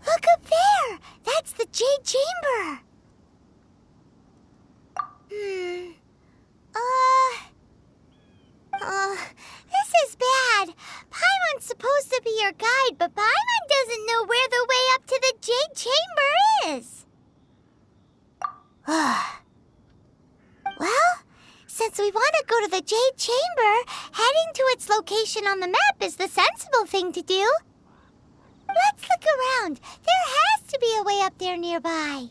Look up there! That's the Jade Chamber! This is bad. Paimon's supposed to be your guide, but Paimon doesn't know where the way up to the Jade Chamber is. Well, since we want to go to the Jade Chamber, heading to its location on the map is the sensible thing to do. Let's look around. There has to be a way up there nearby.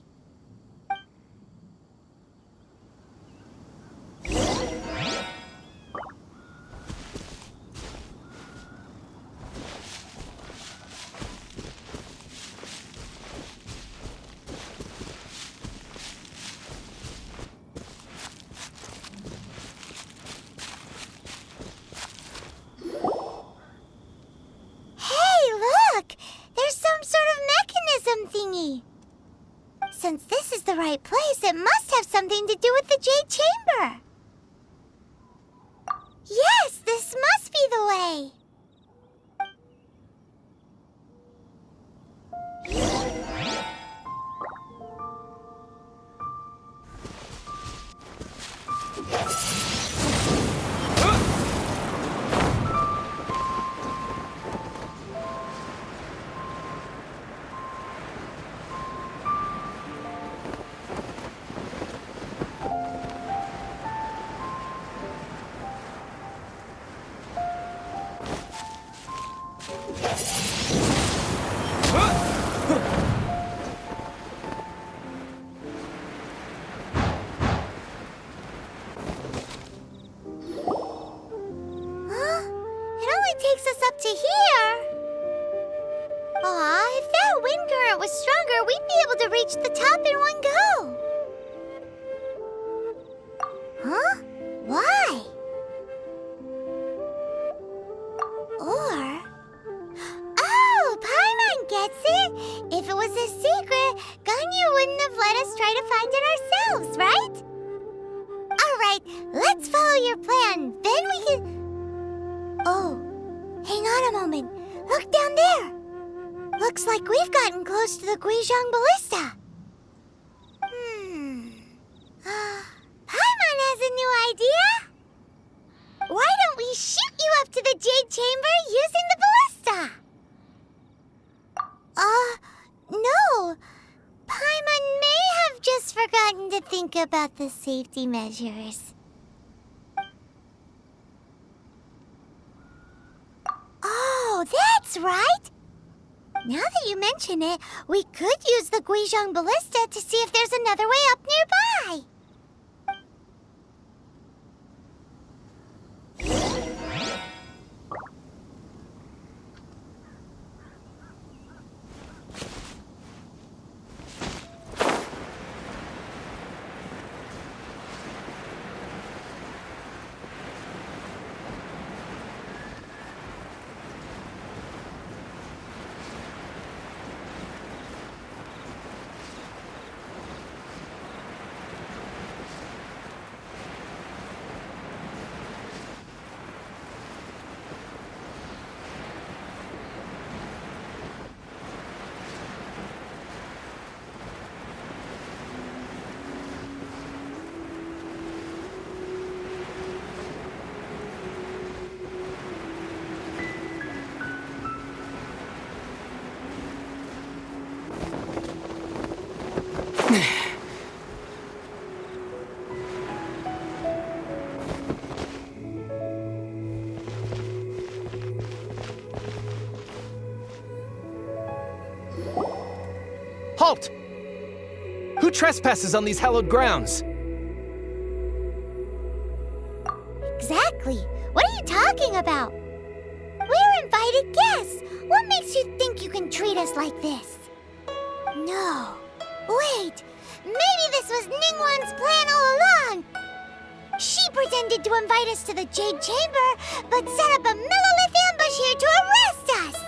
Thingy. Since this is the right place, it must have something to do with the Jade Chamber. Yes, this must be the way. Takes us up to here. Aw, if that wind current was stronger, we'd be able to reach the top in one go. Huh? Why? Or... Oh, Paimon gets it! If it was a secret, Ganyu wouldn't have let us try to find it ourselves, right? Alright, let's follow your plan. Then we can... Oh. Hang on a moment. Look down there. Looks like we've gotten close to the Guizhong Ballista. Paimon has a new idea. Why don't we shoot you up to the Jade Chamber using the ballista? No. Paimon may have just forgotten to think about the safety measures. Oh, that's right! Now that you mention it, we could use the Guizhong Ballista to see if there's another way up nearby. Halt! Who trespasses on these hallowed grounds? Exactly. What are you talking about? We're invited guests. What makes you think you can treat us like this? No. Wait. Maybe this was Ningguang's plan all along. She pretended to invite us to the Jade Chamber, but set up a Millilith ambush here to arrest us.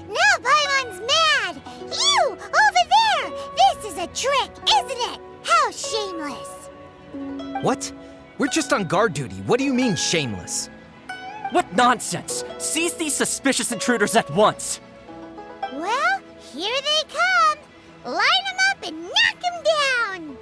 Now Paimon's mad! You! Over there! This is a trick, isn't it? How shameless! What? We're just on guard duty. What do you mean, shameless? What nonsense! Seize these suspicious intruders at once! Well, here they come! Line them up and knock them down!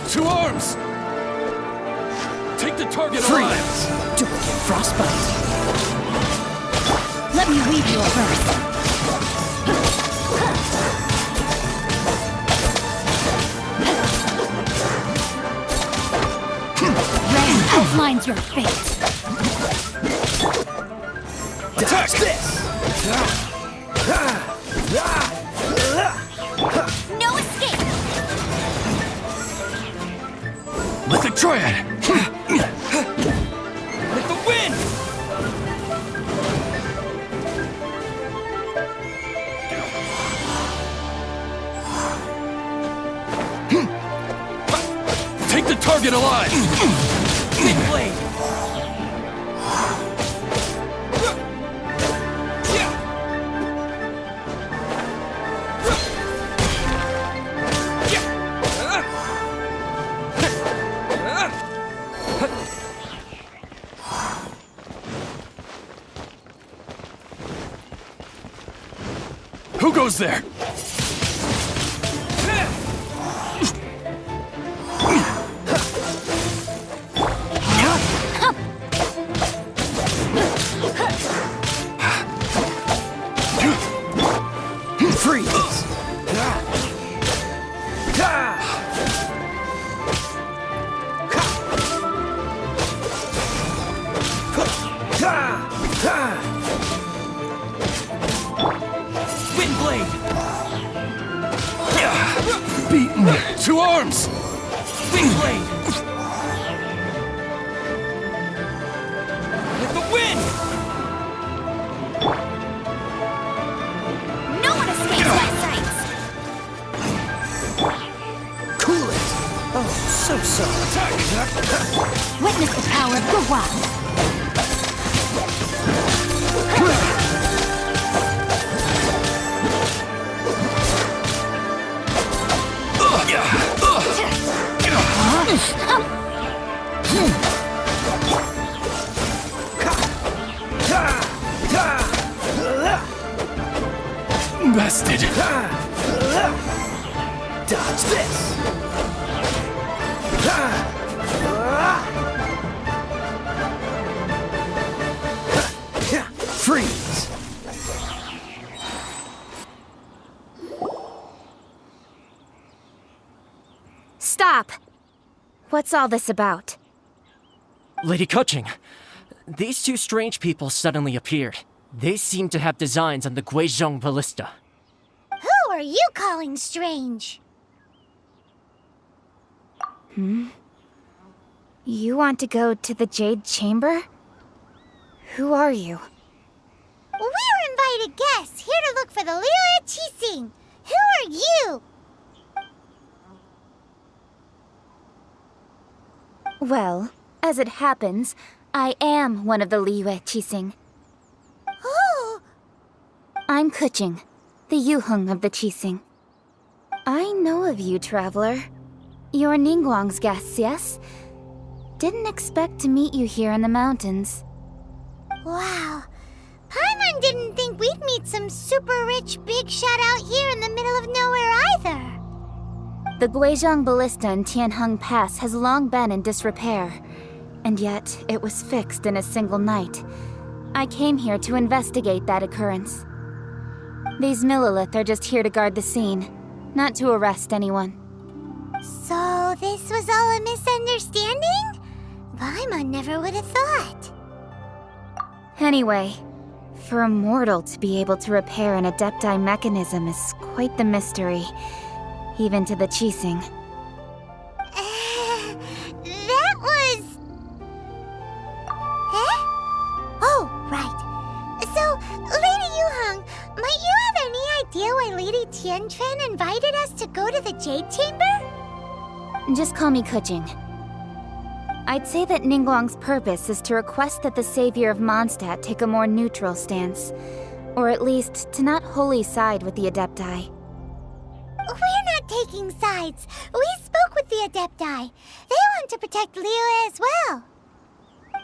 To arms! Take the target Freeze! alive! Don't get frostbite. Let me weave you a verse. Rain outlines your fate. Attack this! No escape! Let the triad! With the wind! Take the target alive! Big blade! goes there. Freeze! Windblade! Beaten. 2 arms. Windblade! With the wind! No one escapes my sights! Cool it! Oh, so soft. Witness the power of Gua. Bested. Dodge this! Freeze! Stop! What's all this about? Lady Kuching, these 2 strange people suddenly appeared. They seem to have designs on the Guizhong Ballista. Who are you calling strange? You want to go to the Jade Chamber? Who are you? We're invited guests here to look for the Liu Qixing. Who are you? Well, as it happens, I am one of the Liu Qixing. Oh, I'm Kuching, the Yuheng of the Qixing. I know of you, traveler. You're Ningguang's guests, yes? Didn't expect to meet you here in the mountains. wow. Paimon didn't think we'd meet some super rich big shot out here in the middle of nowhere either. The Guizhong Ballista in Tianheng Pass has long been in disrepair, and yet it was fixed in a single night. I came here to investigate that occurrence. These Millilith are just here to guard the scene, not to arrest anyone. So this was all a misunderstanding? Paimon never would have thought. Anyway, for a mortal to be able to repair an Adepti mechanism is quite the mystery, even to the Qixing. That was... Eh? Oh, right. So, Lady Yuheng, might you have any idea why Lady Tianquan invited us to go to the Jade Chamber? Just call me Kuching. I'd say that Ningguang's purpose is to request that the savior of Mondstadt take a more neutral stance, or at least to not wholly side with the Adepti. We're not taking sides. We spoke with the Adepti. They want to protect Liyue as well.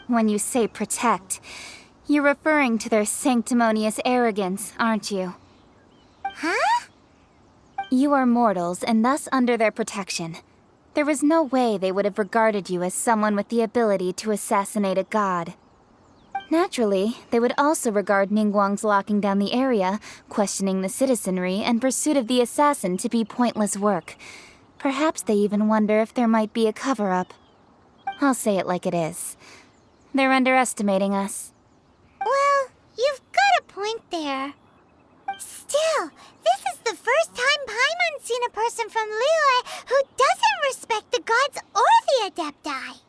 When you say protect, you're referring to their sanctimonious arrogance, aren't you? Huh? You are mortals and thus under their protection. There was no way they would have regarded you as someone with the ability to assassinate a god. Naturally, they would also regard Ningguang's locking down the area, questioning the citizenry, and pursuit of the assassin to be pointless work. Perhaps they even wonder if there might be a cover-up. I'll say it like it is. They're underestimating us. Well, you've got a point there. Still, this is the first time Paimon's seen a person from Liyue who doesn't respect the gods or the Adepti.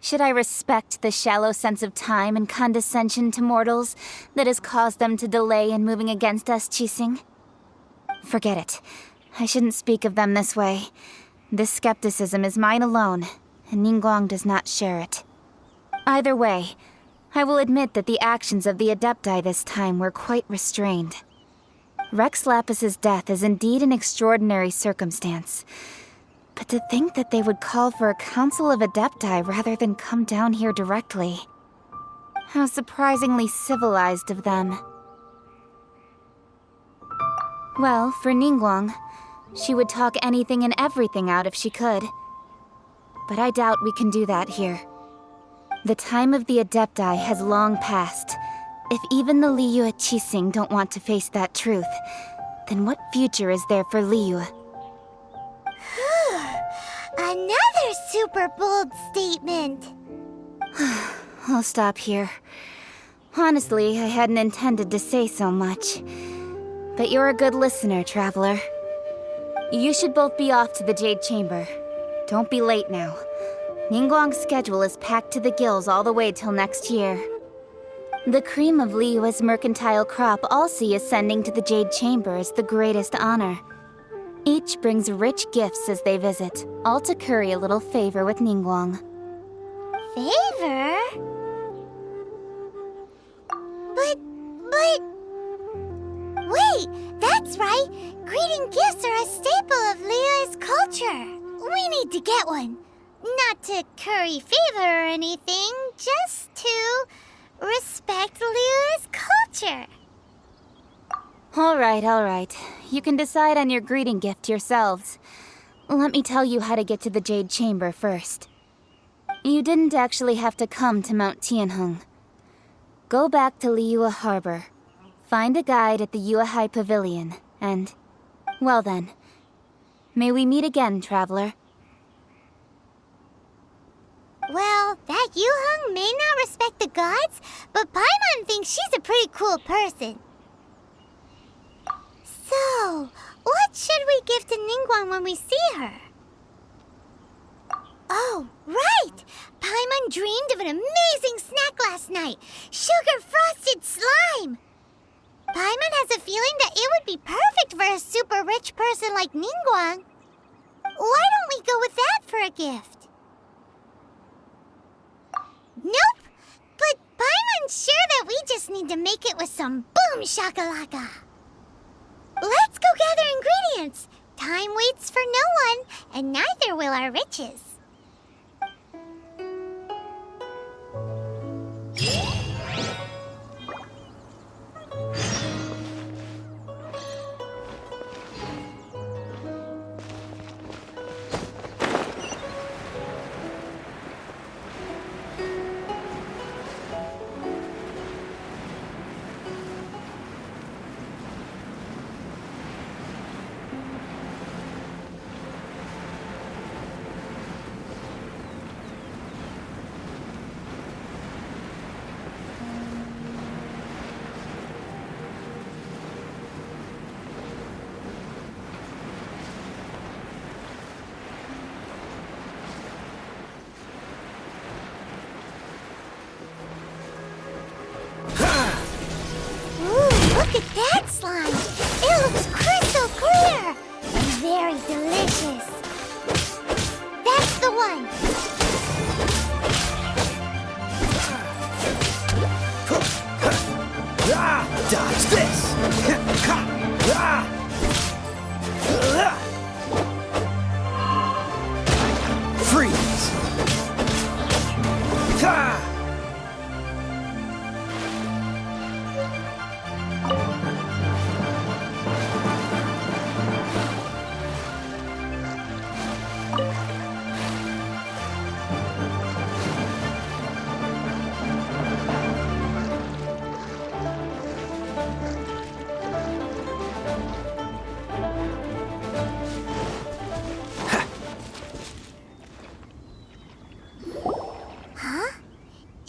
Should I respect the shallow sense of time and condescension to mortals that has caused them to delay in moving against us, Qixing? Forget it. I shouldn't speak of them this way. This skepticism is mine alone, and Ningguang does not share it. Either way, I will admit that the actions of the Adepti this time were quite restrained. Rex Lapis's death is indeed an extraordinary circumstance. But to think that they would call for a council of Adepti rather than come down here directly. How surprisingly civilized of them. Well, for Ningguang, she would talk anything and everything out if she could. But I doubt we can do that here. The time of the Adepti has long passed. If even the Liyue Qixing don't want to face that truth, then what future is there for Liyue? Another super bold statement. I'll stop here. Honestly, I hadn't intended to say so much. But you're a good listener, Traveler. You should both be off to the Jade Chamber. Don't be late now. Ningguang's schedule is packed to the gills all the way till next year. The cream of Liyue's mercantile crop all see ascending to the Jade Chamber as the greatest honor. Each brings rich gifts as they visit, all to curry a little favor with Ningguang. Favor? But... Wait, that's right! Greeting gifts are a staple of Liyue's culture. We need to get one. Not to curry favor or anything, just to respect Liyue's culture. All right. You can decide on your greeting gift yourselves. Let me tell you how to get to the Jade Chamber first. You didn't actually have to come to Mount Tianheng. Go back to Liyue Harbor. Find a guide at the Yuehai Pavilion, and... well then. May we meet again, Traveler. Well, that Yuheng may not respect the gods, but Paimon thinks she's a pretty cool person. So, what should we give to Ningguang when we see her? Oh, right! Paimon dreamed of an amazing snack last night! Sugar-frosted slime! Paimon has a feeling that it would be perfect for a super rich person like Ningguang. Why don't we go with that for a gift? Nope! But Paimon's sure that we just need to make it with some boom shakalaka. Let's go gather ingredients. Time waits for no one, and neither will our riches. Look at that slime! It looks crystal clear! And very delicious. That's the one! Dodge this! Freeze!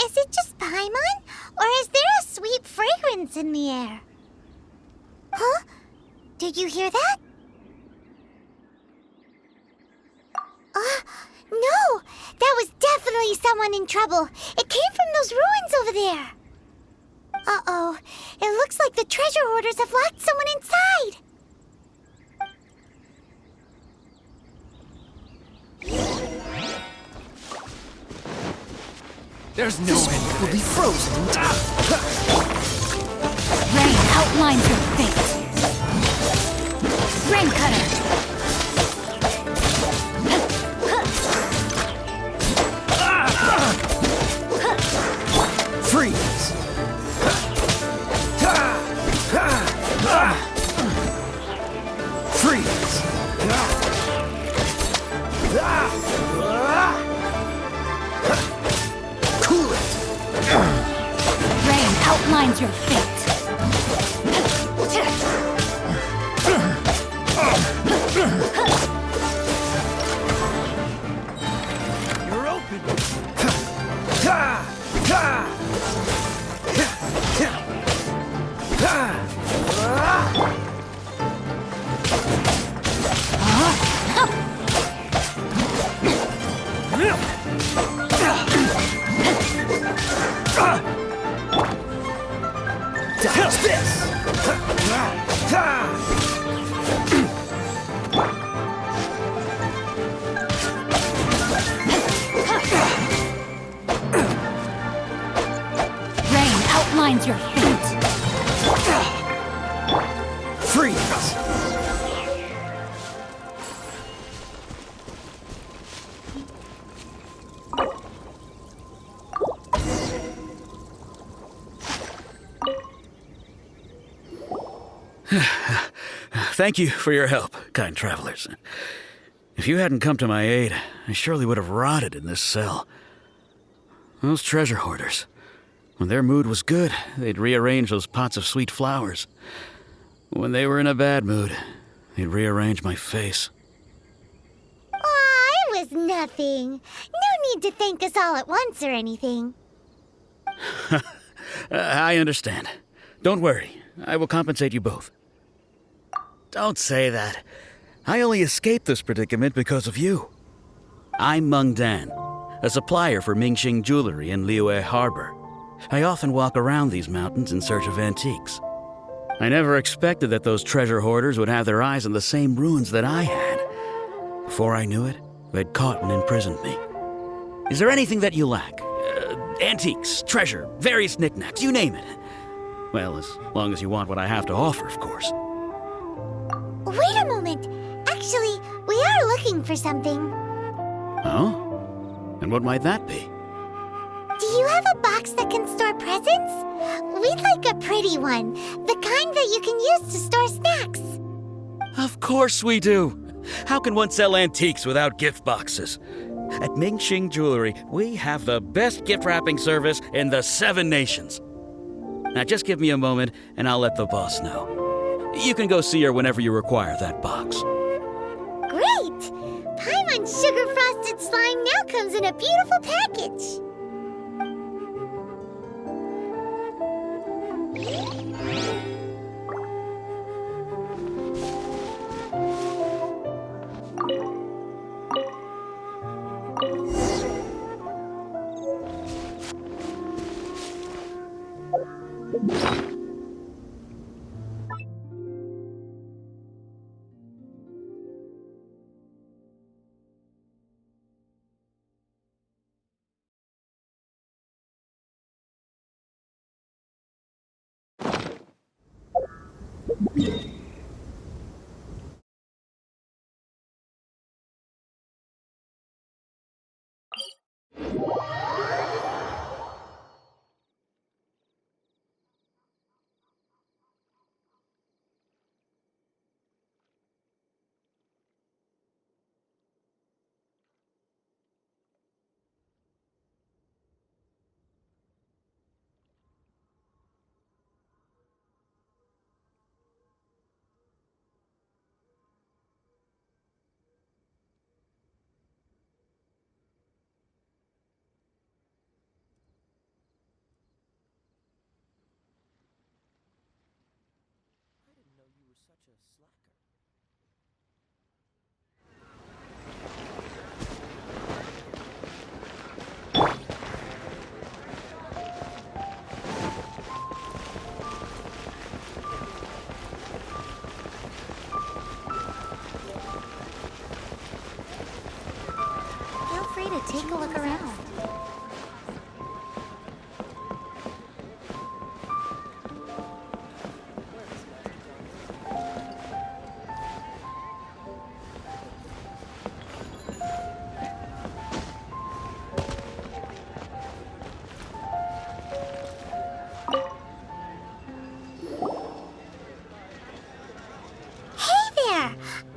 Is it just Paimon? Or is there a sweet fragrance in the air? Huh? Did you hear that? No! That was definitely someone in trouble. It came from those ruins over there. Uh-oh. It looks like the treasure hoarders have locked someone inside. There's no end. Will be frozen in time. Rain outlines your fate. Rain Cutter. Freeze! outlines your fate. Freeze! Thank you for your help, kind travelers. If you hadn't come to my aid, I surely would have rotted in this cell. Those treasure hoarders, when their mood was good, they'd rearrange those pots of sweet flowers. When they were in a bad mood, they'd rearrange my face. Aw, it was nothing. No need to thank us all at once or anything. I understand. Don't worry, I will compensate you both. Don't say that. I only escaped this predicament because of you. I'm Meng Dan, a supplier for Mingxing jewelry in Liyue Harbor. I often walk around these mountains in search of antiques. I never expected that those treasure hoarders would have their eyes on the same ruins that I had. Before I knew it, they'd caught and imprisoned me. Is there anything that you lack? Antiques, treasure, various knickknacks, you name it. Well, as long as you want what I have to offer, of course. Wait a moment. Actually, we are looking for something. Oh? And what might that be? Do you have a box that can store presents? We'd like a pretty one. The kind that you can use to store snacks. Of course we do. How can one sell antiques without gift boxes? At Mingxing Jewelry, we have the best gift wrapping service in the 7 nations. Now just give me a moment and I'll let the boss know. You can go see her whenever you require that box. Great! Paimon Sugar Frosted Slime now comes in a beautiful package. Feel free to take a look around.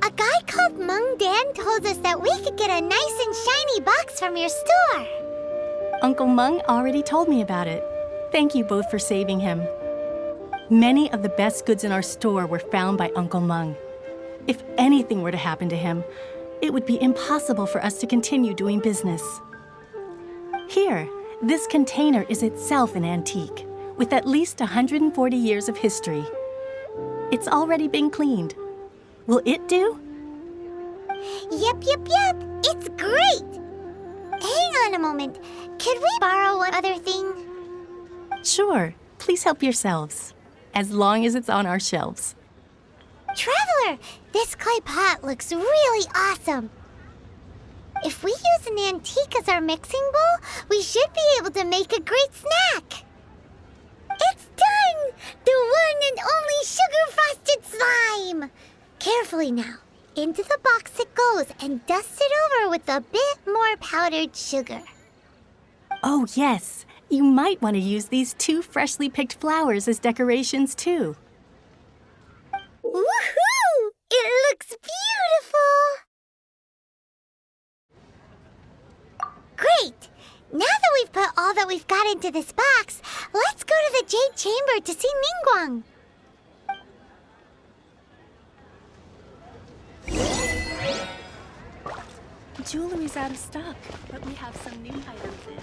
A guy called Meng Dan told us that we could get a nice and shiny box from your store. Uncle Meng already told me about it. Thank you both for saving him. Many of the best goods in our store were found by Uncle Meng. If anything were to happen to him, it would be impossible for us to continue doing business. Here, this container is itself an antique, with at least 140 years of history. It's already been cleaned. Will it do? Yep. It's great. Hang on a moment. Could we borrow one other thing? Sure. Please help yourselves, as long as it's on our shelves. Traveler, this clay pot looks really awesome. If we use an antique as our mixing bowl, we should be able to make a great snack. It's The one and only sugar-frosted slime! Carefully now. Into the box it goes and dust it over with a bit more powdered sugar. Oh, yes. You might want to use these 2 freshly picked flowers as decorations, too. Woohoo! It looks beautiful! Great! Now that we've put all that we've got into this box, let's go to the Jade Chamber to see Ningguang. Jewelry's out of stock, but we have some new items in.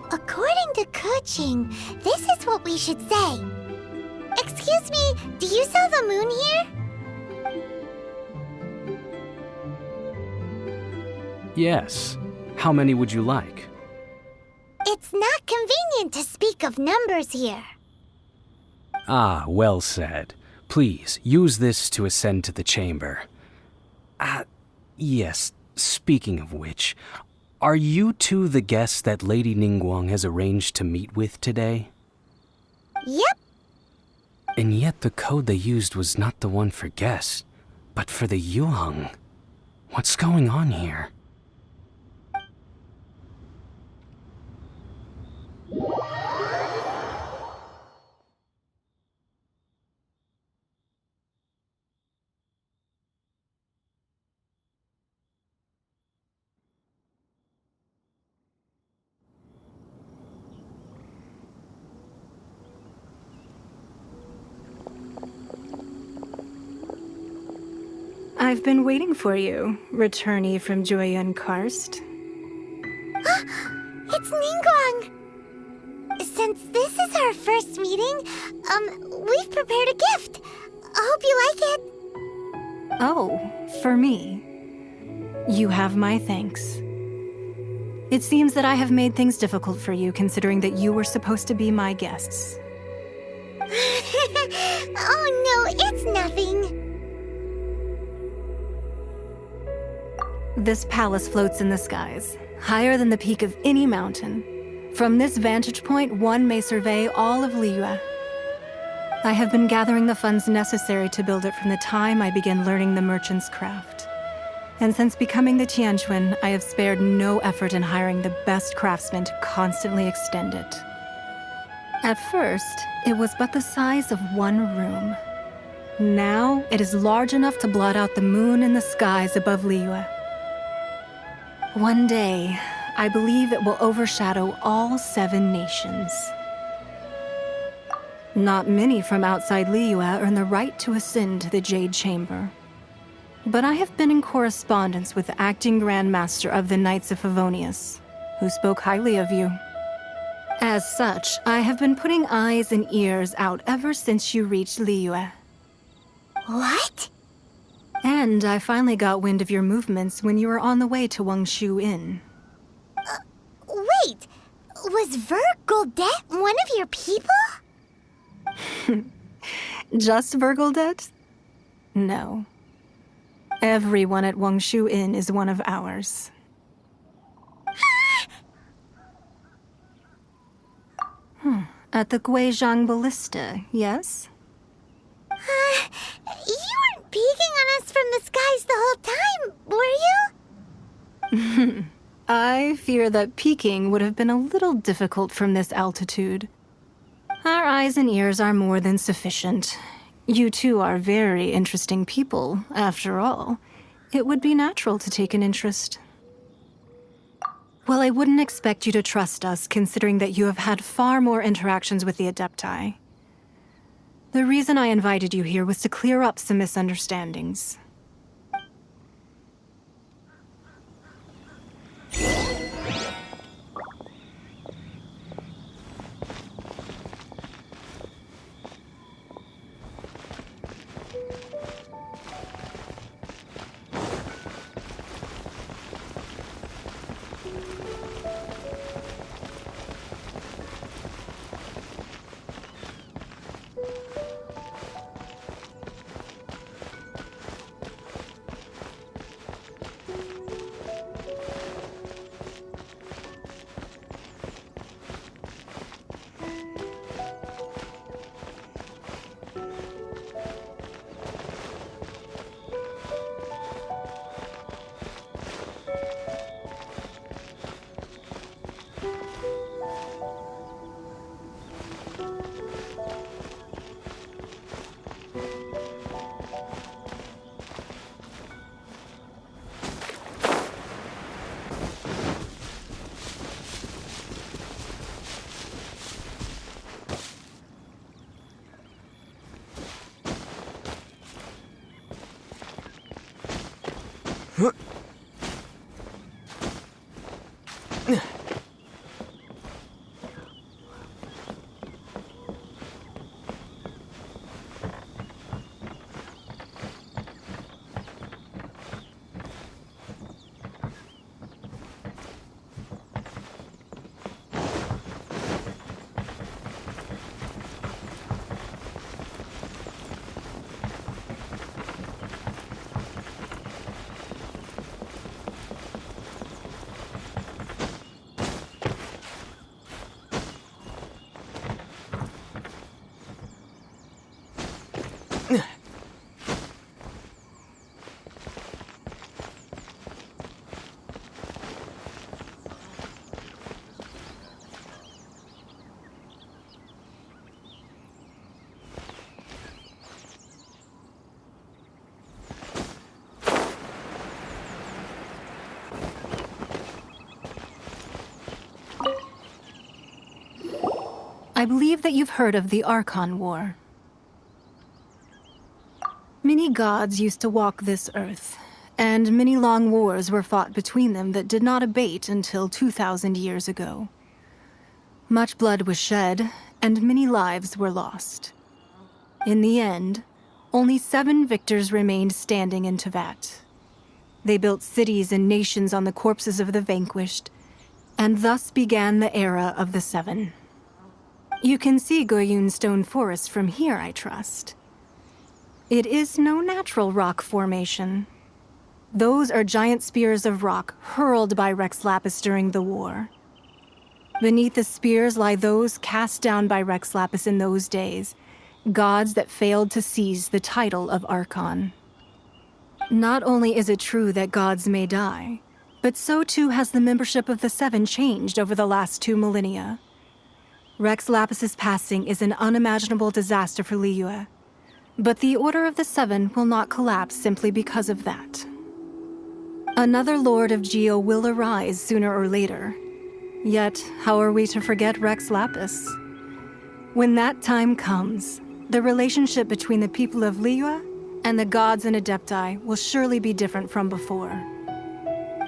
According to Kuching, this is what we should say. Excuse me, do you sell the moon here? Yes. How many would you like? It's not convenient to speak of numbers here. Ah, well said. Please, use this to ascend to the chamber. Yes, speaking of which, are you two the guests that Lady Ningguang has arranged to meet with today? Yep. And yet the code they used was not the one for guests, but for the Yuheng. What's going on here? I've been waiting for you, returnee from Joyun Karst. It's Ningguang! Since this is our first meeting, we've prepared a gift. I hope you like it. Oh, for me. You have my thanks. It seems that I have made things difficult for you, considering that you were supposed to be my guests. Oh no, it's nothing. This palace floats in the skies, higher than the peak of any mountain. From this vantage point, one may survey all of Liyue. I have been gathering the funds necessary to build it from the time I began learning the merchant's craft. And since becoming the Tianquan, I have spared no effort in hiring the best craftsmen to constantly extend it. At first, it was but the size of one room. Now, it is large enough to blot out the moon in the skies above Liyue. One day, I believe it will overshadow all 7 nations. Not many from outside Liyue earn the right to ascend to the Jade Chamber. But I have been in correspondence with the acting Grand Master of the Knights of Favonius, who spoke highly of you. As such, I have been putting eyes and ears out ever since you reached Liyue. What? And I finally got wind of your movements when you were on the way to Wangshu Inn. Wait, was Vergoldet one of your people? Just Vergoldet? No. Everyone at Wangshu Inn is one of ours. At the Guizhang Ballista, yes? You weren't peeking on us from the skies the whole time, were you? I fear that peeking would have been a little difficult from this altitude. Our eyes and ears are more than sufficient. You two are very interesting people, after all. It would be natural to take an interest. Well, I wouldn't expect you to trust us, considering that you have had far more interactions with the Adepti. The reason I invited you here was to clear up some misunderstandings. I believe that you've heard of the Archon War. Many gods used to walk this earth, and many long wars were fought between them that did not abate until 2,000 years ago. Much blood was shed, and many lives were lost. In the end, only 7 victors remained standing in Tevat. They built cities and nations on the corpses of the vanquished, and thus began the era of the 7. You can see Goyun Stone Forest from here, I trust. It is no natural rock formation. Those are giant spears of rock hurled by Rex Lapis during the war. Beneath the spears lie those cast down by Rex Lapis in those days, gods that failed to seize the title of Archon. Not only is it true that gods may die, but so too has the membership of the 7 changed over the last 2 millennia. Rex Lapis's passing is an unimaginable disaster for Liyue, but the Order of the 7 will not collapse simply because of that. Another Lord of Geo will arise sooner or later. Yet, how are we to forget Rex Lapis? When that time comes, the relationship between the people of Liyue and the gods and Adepti will surely be different from before.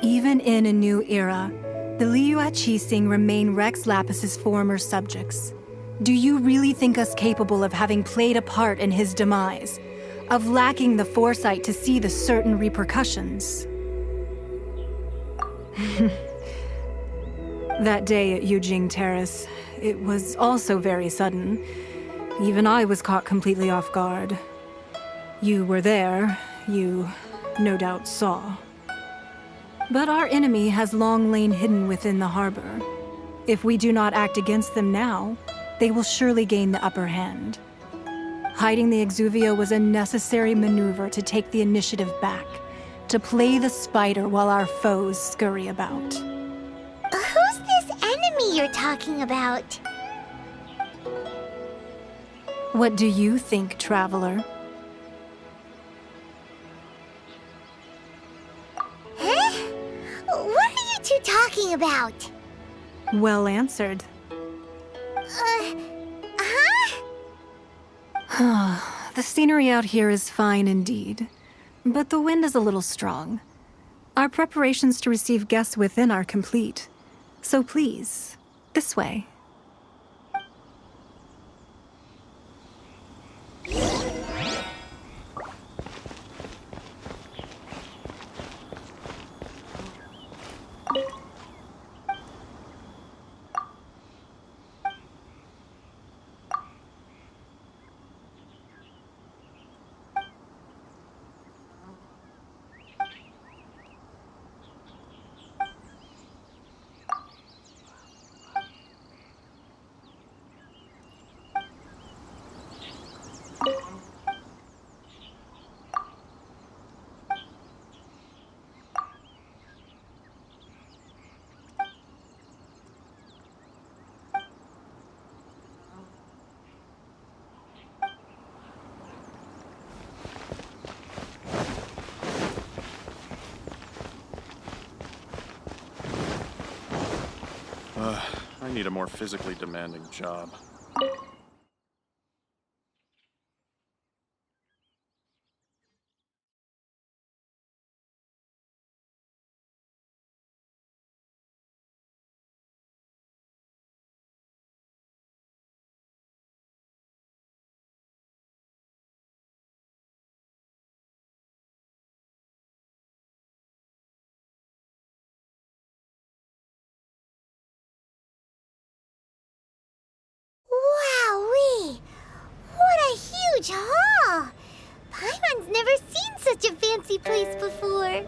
Even in a new era, the Liyue Qixing remain Rex Lapis's former subjects. Do you really think us capable of having played a part in his demise? Of lacking the foresight to see the certain repercussions? That day at Yujing Terrace, it was also very sudden. Even I was caught completely off guard. You were there, you no doubt saw. But our enemy has long lain hidden within the harbor. If we do not act against them now, they will surely gain the upper hand. Hiding the Exuvio was a necessary maneuver to take the initiative back, to play the spider while our foes scurry about. Who's this enemy you're talking about? What do you think, traveler? Huh? What are you two talking about? Well answered. Huh? The scenery out here is fine indeed, but the wind is a little strong. Our preparations to receive guests within are complete, so please, this way. I need a more physically demanding job. Wowee! What a huge hall! Paimon's never seen such a fancy place before.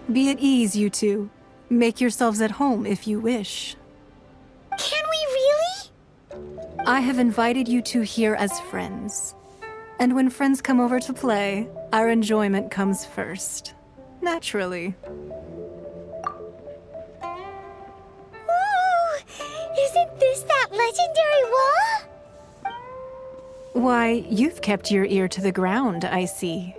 Be at ease, you two. Make yourselves at home if you wish. Can we really? I have invited you two here as friends. And when friends come over to play, our enjoyment comes first. Naturally. Ooh, isn't this that legendary wall? Why, you've kept your ear to the ground, I see.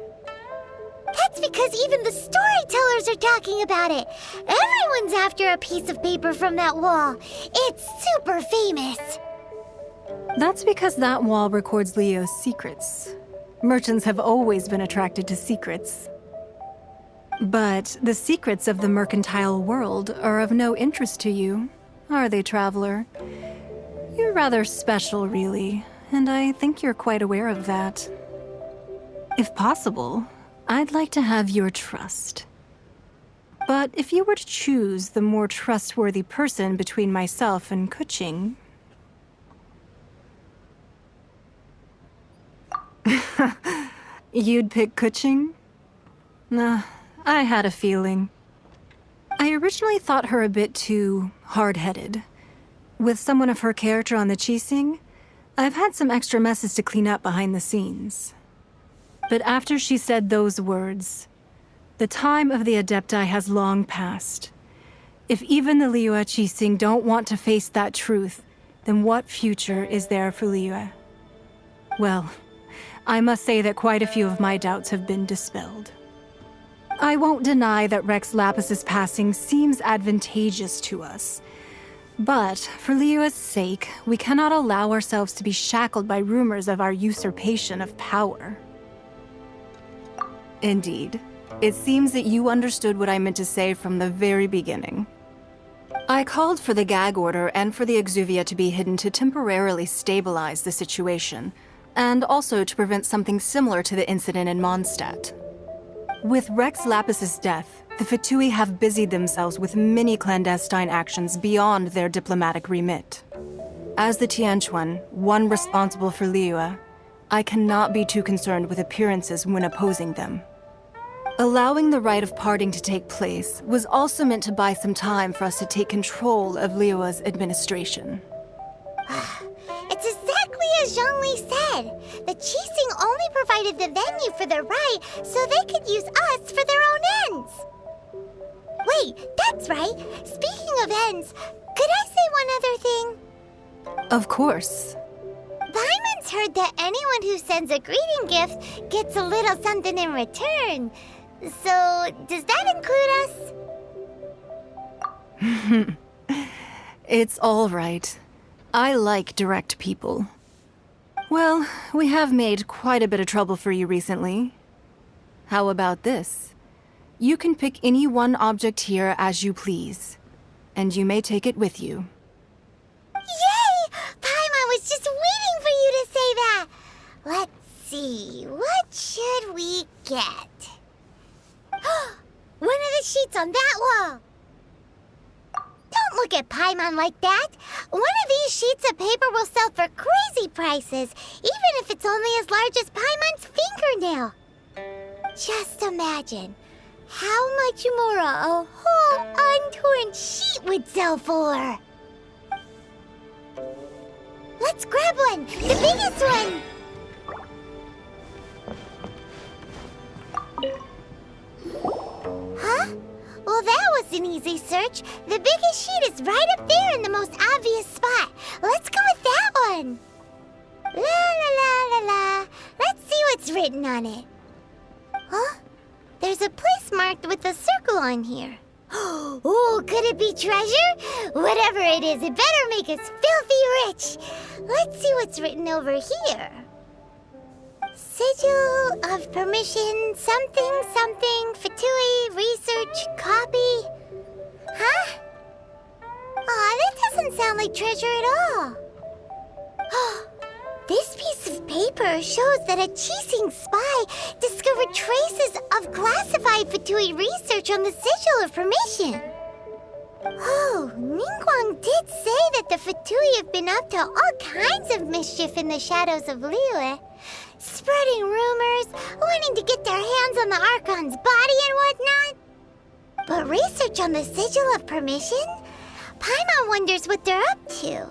That's because even the storytellers are talking about it. Everyone's after a piece of paper from that wall. It's super famous. That's because that wall records Leo's secrets. Merchants have always been attracted to secrets. But the secrets of the mercantile world are of no interest to you, are they, traveler? You're rather special, really, and I think you're quite aware of that. If possible, I'd like to have your trust. But if you were to choose the more trustworthy person between myself and Kuching... You'd pick Kuching? Nah, I had a feeling. I originally thought her a bit too hard-headed. With someone of her character on the Qixing, I've had some extra messes to clean up behind the scenes. But after she said those words, the time of the Adepti has long passed. If even the Liyue Qixing don't want to face that truth, then what future is there for Liyue? Well, I must say that quite a few of my doubts have been dispelled. I won't deny that Rex Lapis's passing seems advantageous to us. But for Liyue's sake, we cannot allow ourselves to be shackled by rumors of our usurpation of power. Indeed. It seems that you understood what I meant to say from the very beginning. I called for the gag order and for the exuvia to be hidden to temporarily stabilize the situation, and also to prevent something similar to the incident in Mondstadt. With Rex Lapis's death, the Fatui have busied themselves with many clandestine actions beyond their diplomatic remit. As the Tianquan, one responsible for Liyue, I cannot be too concerned with appearances when opposing them. Allowing the rite of parting to take place was also meant to buy some time for us to take control of Liyue's administration. It's exactly as Zhongli said. The Qixing only provided the venue for the rite so they could use us for their own ends. Wait, that's right. Speaking of ends, could I say one other thing? Of course. Paimon's heard that anyone who sends a greeting gift gets a little something in return. So, does that include us? It's all right. I like direct people. Well, we have made quite a bit of trouble for you recently. How about this? You can pick any one object here as you please, and you may take it with you. Yay! Paimon was just waiting for you to say that! Let's see, what should we get? One of the sheets on that wall! Don't look at Paimon like that! One of these sheets of paper will sell for crazy prices, even if it's only as large as Paimon's fingernail. Just imagine how much more a whole untorn sheet would sell for. Let's grab one! The biggest one! Huh? Well, that was an easy search. The biggest sheet is right up there in the most obvious spot. Let's go with that one. La la la la la. Let's see what's written on it. Huh? There's a place marked with a circle on here. Oh, could it be treasure? Whatever it is, it better make us filthy rich. Let's see what's written over here. Sigil of permission, something, something, Fatui, research, copy. Huh? Aw, that doesn't sound like treasure at all. This piece of paper shows that a Qixing spy discovered traces of classified Fatui research on the Sigil of permission. Oh, Ningguang did say that the Fatui have been up to all kinds of mischief in the shadows of Liyue. Spreading rumors, wanting to get their hands on the Archon's body and whatnot. But research on the Sigil of permission? Paimon wonders what they're up to.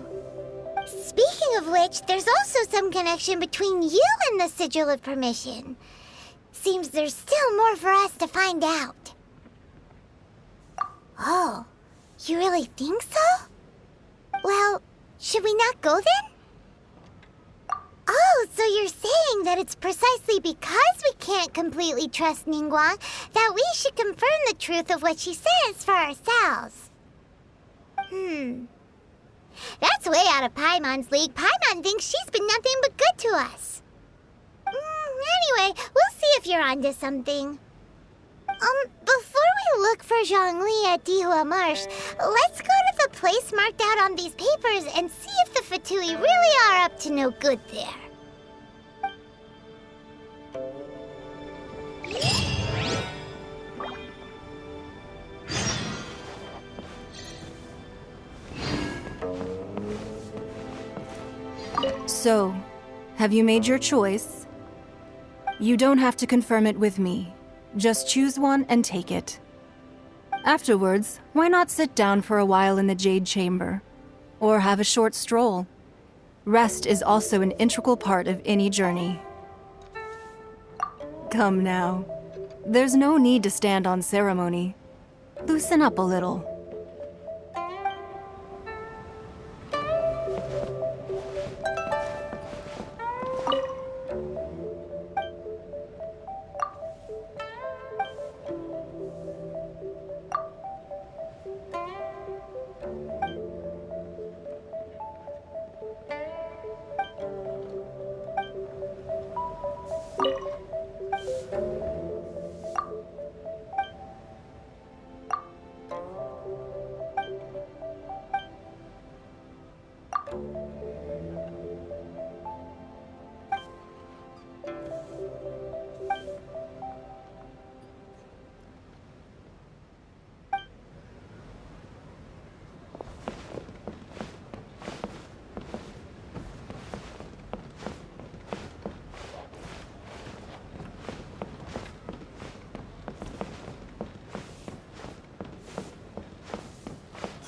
Speaking of which, there's also some connection between you and the Sigil of Permission. Seems there's still more for us to find out. Oh, you really think so? Well, should we not go then? Oh, so you're saying that it's precisely because we can't completely trust Ningguang that we should confirm the truth of what she says for ourselves. That's way out of Paimon's league. Paimon thinks she's been nothing but good to us. Anyway, we'll see if you're onto something. Before we look for Zhongli at Dihua Marsh, let's go to the place marked out on these papers and see if the Fatui really are up to no good there. So, have you made your choice? You don't have to confirm it with me. Just choose one and take it. Afterwards, why not sit down for a while in the Jade Chamber? Or have a short stroll? Rest is also an integral part of any journey. Come now. There's no need to stand on ceremony. Loosen up a little.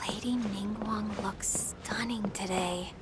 Lady Ningguang looks stunning today.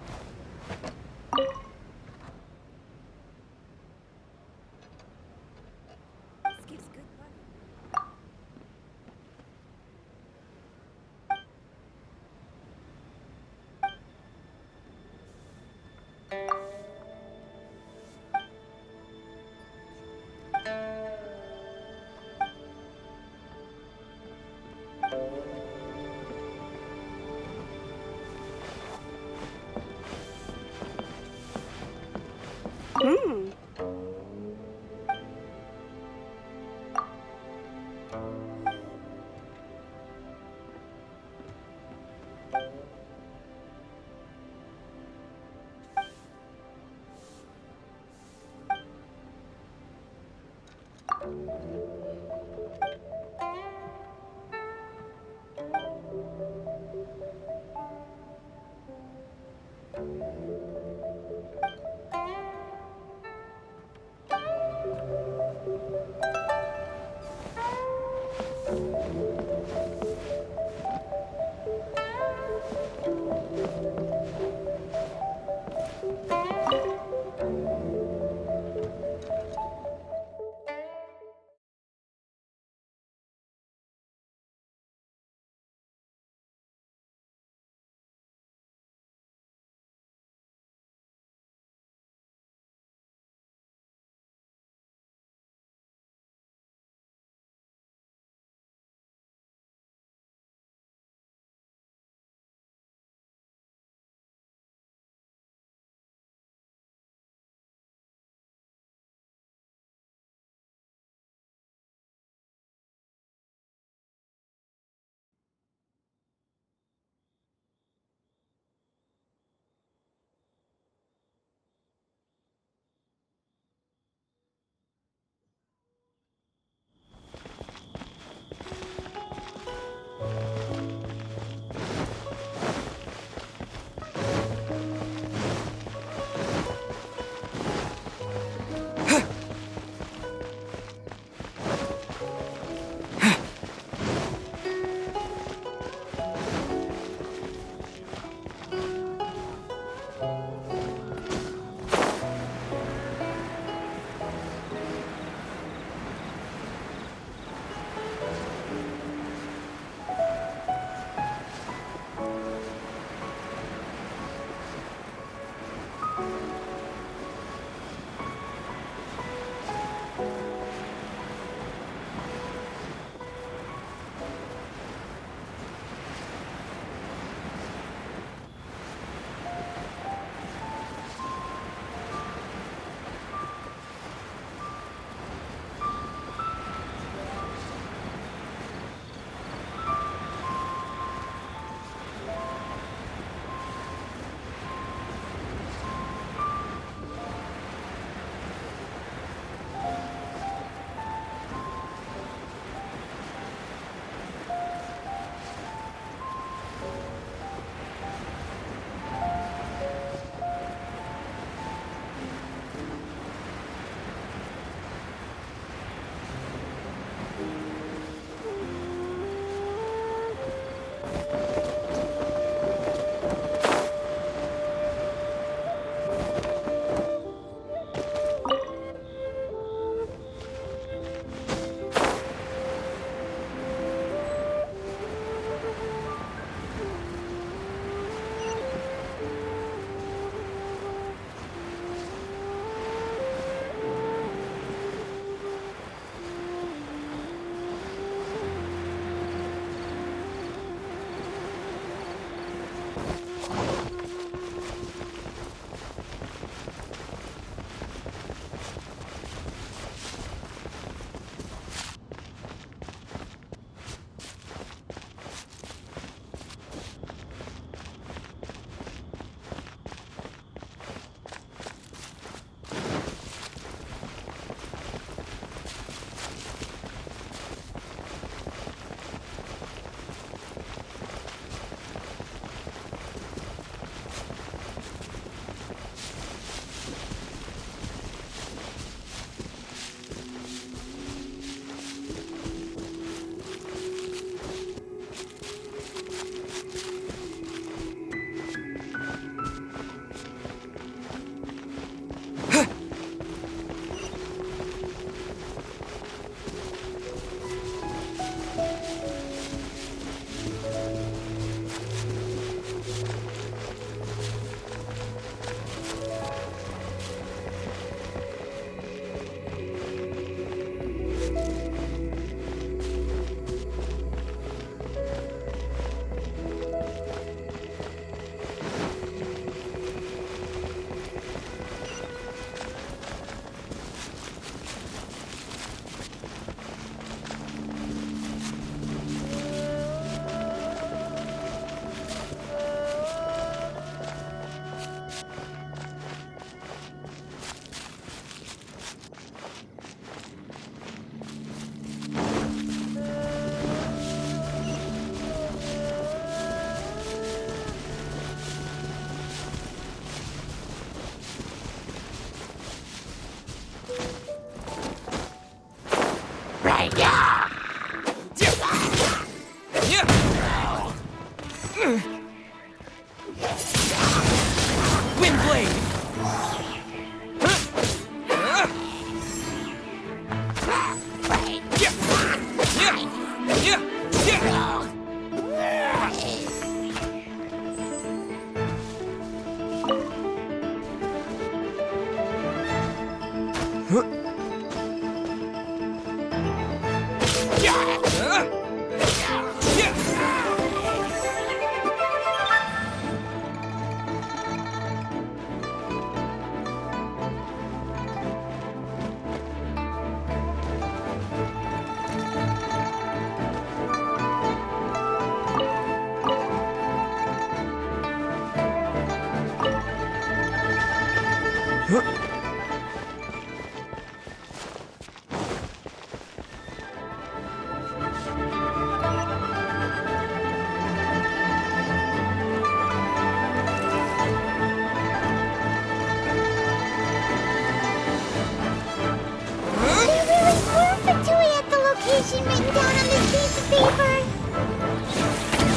information written down on this piece of paper.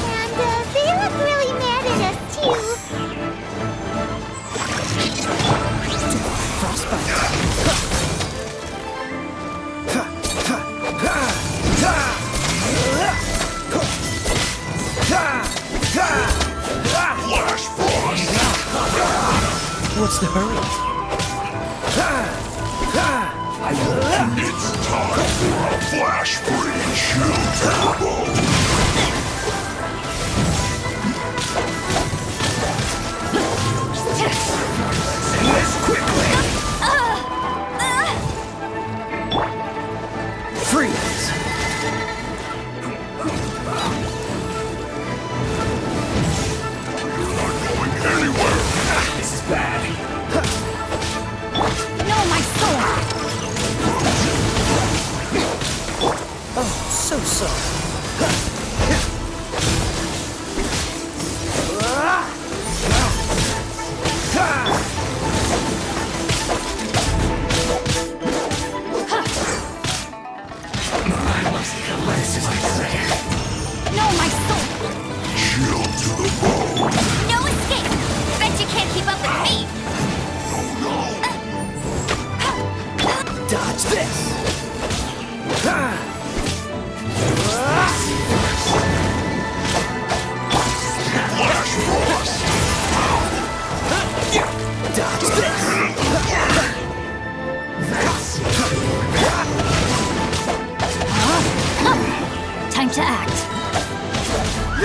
And they look really mad at us, too. What's the hurry? It's time for a flash freeze shield turbo. Send this quickly. Freeze! You're not going anywhere. This is bad. No, my sword! Oh, so sorry.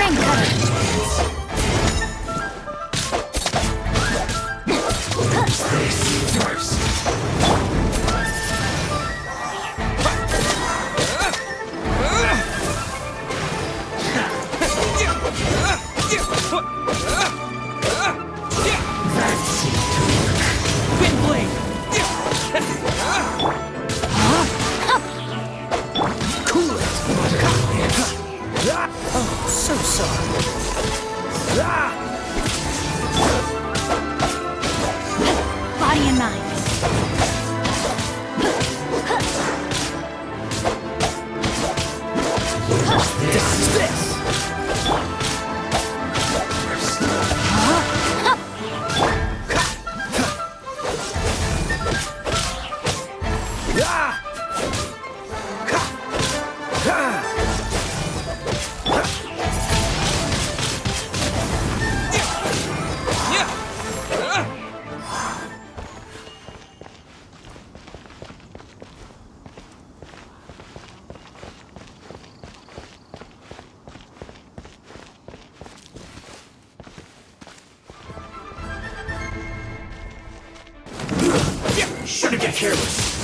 Frame cutter. Oh, so sorry. Body and mind. Dodge this! Shouldn't get careless.